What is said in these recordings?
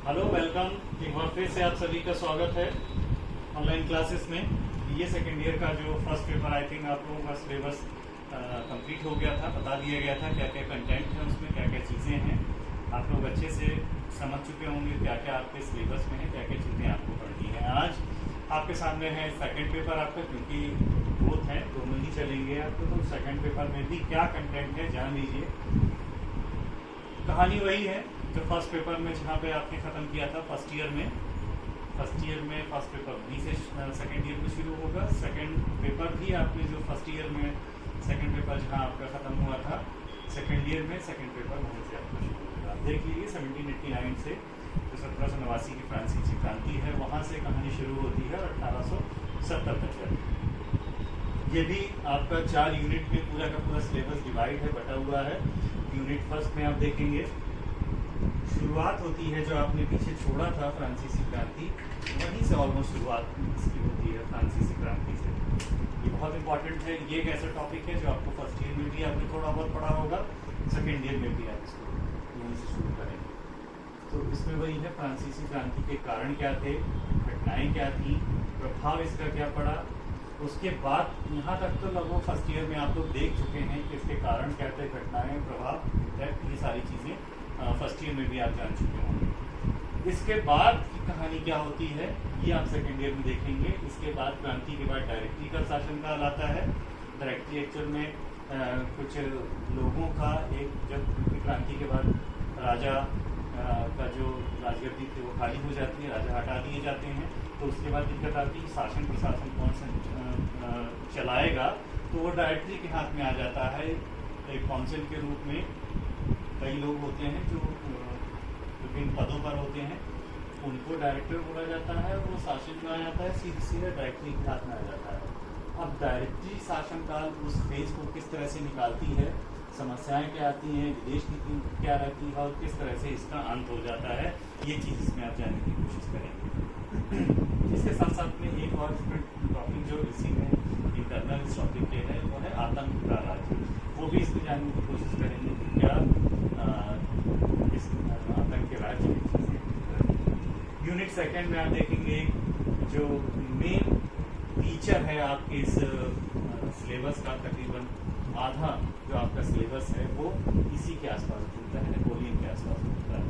Hello welcome. एक बार फिर से आप सभी का स्वागत है ऑनलाइन क्लासेस में। ये सेकेंड ईयर का जो फर्स्ट पेपर आई थिंक आप लोगों का सिलेबस कंप्लीट हो गया था, बता दिया गया था क्या क्या कंटेंट है उसमें, क्या क्या चीज़ें हैं। आप लोग अच्छे से समझ चुके होंगे क्या क्या आपके सिलेबस में है, क्या क्या चीज़ें आपको पढ़नी है। आज आपके सामने है सेकेंड पेपर आपका, क्योंकि बोथ हैं, दोनों ही चलेंगे आपको, तो सेकेंड पेपर में भी क्या कंटेंट है जान लीजिए। कहानी वही है जो फर्स्ट पेपर में, जहाँ पे आपने ख़त्म किया था फर्स्ट ईयर में। फर्स्ट पेपर बी से सेकेंड ईयर में शुरू होगा। सेकेंड पेपर भी आपने जो फर्स्ट ईयर में सेकेंड पेपर जहाँ आपका ख़त्म हुआ था सेकेंड ईयर में, सेकेंड पेपर वहीं से आपका शुरू होगा। आप देख लीजिए 1789 से जो 1789 की फ्रांसीसी क्रांति है वहाँ से कहानी शुरू होती है और 1870 तक चलती है। ये भी आपका 4 यूनिट में पूरा का पूरा सिलेबस डिवाइड है, बटा हुआ है। यूनिट फर्स्ट में आप देखेंगे शुरुआत होती है जो आपने पीछे छोड़ा था फ्रांसीसी क्रांति, वहीं से ऑलमोस्ट शुरुआत इसकी होती है फ्रांसीसी क्रांति से। ये बहुत इंपॉर्टेंट है। ये एक ऐसा टॉपिक है जो आपको फर्स्ट ईयर में भी आपने थोड़ा बहुत पढ़ा होगा, सेकेंड ईयर में भी आप इसको यहीं से शुरू करेंगे। तो इसमें वही है, फ्रांसीसी क्रांति के कारण क्या थे, घटनाएं क्या थी, प्रभाव इसका क्या पड़ा। उसके बाद यहाँ तक तो लगभग फर्स्ट ईयर में आप लोग देख चुके हैं कि इसके कारण क्या थे, घटनाएं, प्रभाव, इम्पैक्ट, ये सारी चीज़ें फर्स्ट ईयर में भी आप जान चुके होंगे। इसके बाद की कहानी क्या होती है ये आप सेकेंड ईयर में देखेंगे। इसके बाद क्रांति के बाद डायरेक्टरी का शासनकाल आता है। डायरेक्टरी एक्चुअल में कुछ लोगों का एक, जब क्रांति के बाद राजा का जो राजगद्दी थी वो खाली हो जाती है, राजा हटा दिए जाते हैं, तो उसके बाद दिक्कत आती है शासन प्रशासन कौन सा चलाएगा, तो वो डायरेक्टरी के हाथ में आ जाता है। एक काउंसिल के रूप में कई लोग होते हैं जो विभिन्न पदों पर होते हैं, उनको डायरेक्टर बोला जाता है। वो शासन में आ जाता है, सीधे सीधे डायरेक्टरी के हाथ में आ जाता है। अब डायरेक्टरी शासनकाल उस फेज को किस तरह से निकालती है, समस्याएं क्या आती हैं, विदेश नीति क्या रहती है और किस तरह से इसका अंत हो जाता है, ये चीज़ इसमें आप जानने की कोशिश करेंगे। इसके साथ साथ में एक और टॉपिक जो इसी में इंटरनल इस टॉपिक के है वो है आतंक का राज। वो भी इसमें जानने की कोशिश करेंगे कि क्या इस आतंक के राज्य में चीज़ें। यूनिट सेकेंड में आप देखेंगे जो मेन फीचर है आपके इस सिलेबस का, तकरीबन आधा जो आपका सिलेबस है वो इसी के आसपास घूमता है, नेपोलियन के आसपास घूमता है।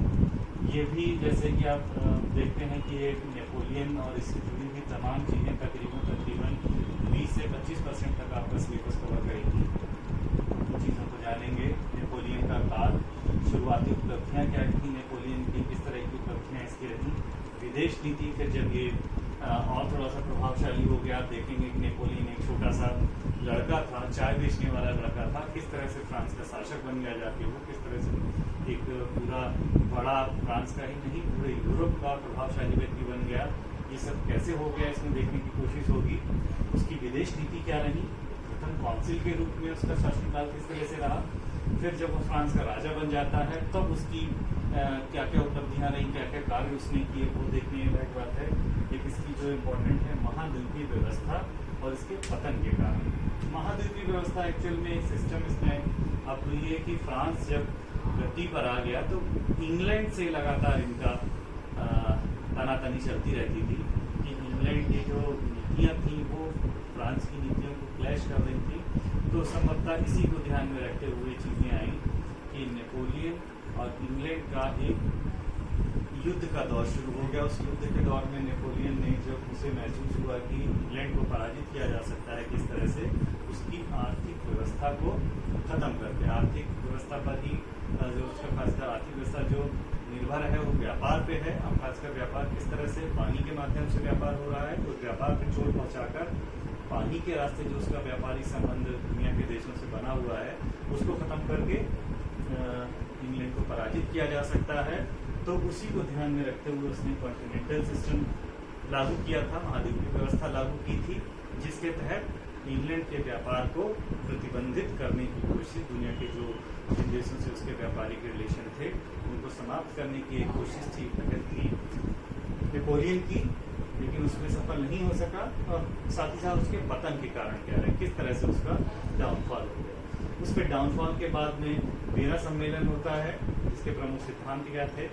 ये भी जैसे कि आप देखते हैं कि एक नेपोलियन और इससे जुड़ी हुई तमाम चीज़ें तकरीबन 20 से 25% तक आपका सिलेबस कवर करेगी। चीज़ों को जानेंगे। नेपोलियन का काल, शुरुआती उपलब्धियाँ क्या थी नेपोलियन की, किस तरह की उपलब्धियाँ इसकी रही, विदेश नीति, फिर जब ये और थोड़ा सा प्रभावशाली हो गया, आप देखेंगे कि नेपोलियन एक छोटा सा लड़का था, चाय बेचने वाला लड़का था, किस तरह से फ्रांस का शासक बन गया जाके वो, किस तरह से एक पूरा बड़ा फ्रांस का ही नहीं पूरे यूरोप का प्रभावशाली व्यक्ति बन गया। ये सब कैसे हो गया इसमें देखने की कोशिश होगी। उसकी विदेश नीति क्या रही, प्रथम काउंसिल के रूप में उसका शासनकाल किस तरह से रहा, फिर जब वो फ्रांस का राजा बन जाता है तब उसकी क्या क्या उपलब्धियाँ रही, क्या क्या कार्य उसने किए, वो देखने लायक बात है। एक इसकी जो इम्पोर्टेंट है महाद्वीपीय व्यवस्था और इसके पतन के कारण। महाद्वीपीय व्यवस्था एक्चुअल में एक सिस्टम इसमें अब ये कि फ्रांस जब गद्दी पर आ गया तो इंग्लैंड से लगातार इनका तनातनी चलती रहती थी कि इंग्लैंड की जो नीतियाँ थी वो फ्रांस की नीतियों को क्लैश कर रही थी। तो संभवतः इसी को ध्यान में रखते हुए चीज़ें आई कि नेपोलियन और इंग्लैंड का एक युद्ध का दौर शुरू हो गया। उस युद्ध के दौर में नेपोलियन ने जब उसे महसूस हुआ कि इंग्लैंड को पराजित किया जा सकता है किस तरह से, उसकी आर्थिक व्यवस्था को ख़त्म करके, आर्थिक व्यवस्था पर ही जो उसका खासकर आर्थिक व्यवस्था जो निर्भर है वो व्यापार पे है। अब खासकर व्यापार किस तरह से पानी के माध्यम से व्यापार हो रहा है, तो व्यापार पे चोट पहुँचाकर पानी के रास्ते जो उसका व्यापारिक संबंध दुनिया के देशों से बना हुआ है उसको ख़त्म करके इंग्लैंड को पराजित किया जा सकता है। तो उसी को ध्यान में रखते हुए उसने कॉन्टिनेंटल सिस्टम लागू किया था, महाद्वीपीय व्यवस्था लागू की थी, जिसके तहत इंग्लैंड के व्यापार को प्रतिबंधित करने की कोशिश, दुनिया के जो जिन देशों से उसके व्यापारिक रिलेशन थे उनको समाप्त करने की एक कोशिश थी, पहल थी नेपोलियन की, लेकिन उसमें सफल नहीं हो सका। और साथ ही साथ उसके पतन के कारण क्या रहे, किस तरह से उसका डाउनफॉल हो गया। उसके डाउनफॉल के बाद में वेना सम्मेलन होता है, जिसके प्रमुख सिद्धांत क्या थे,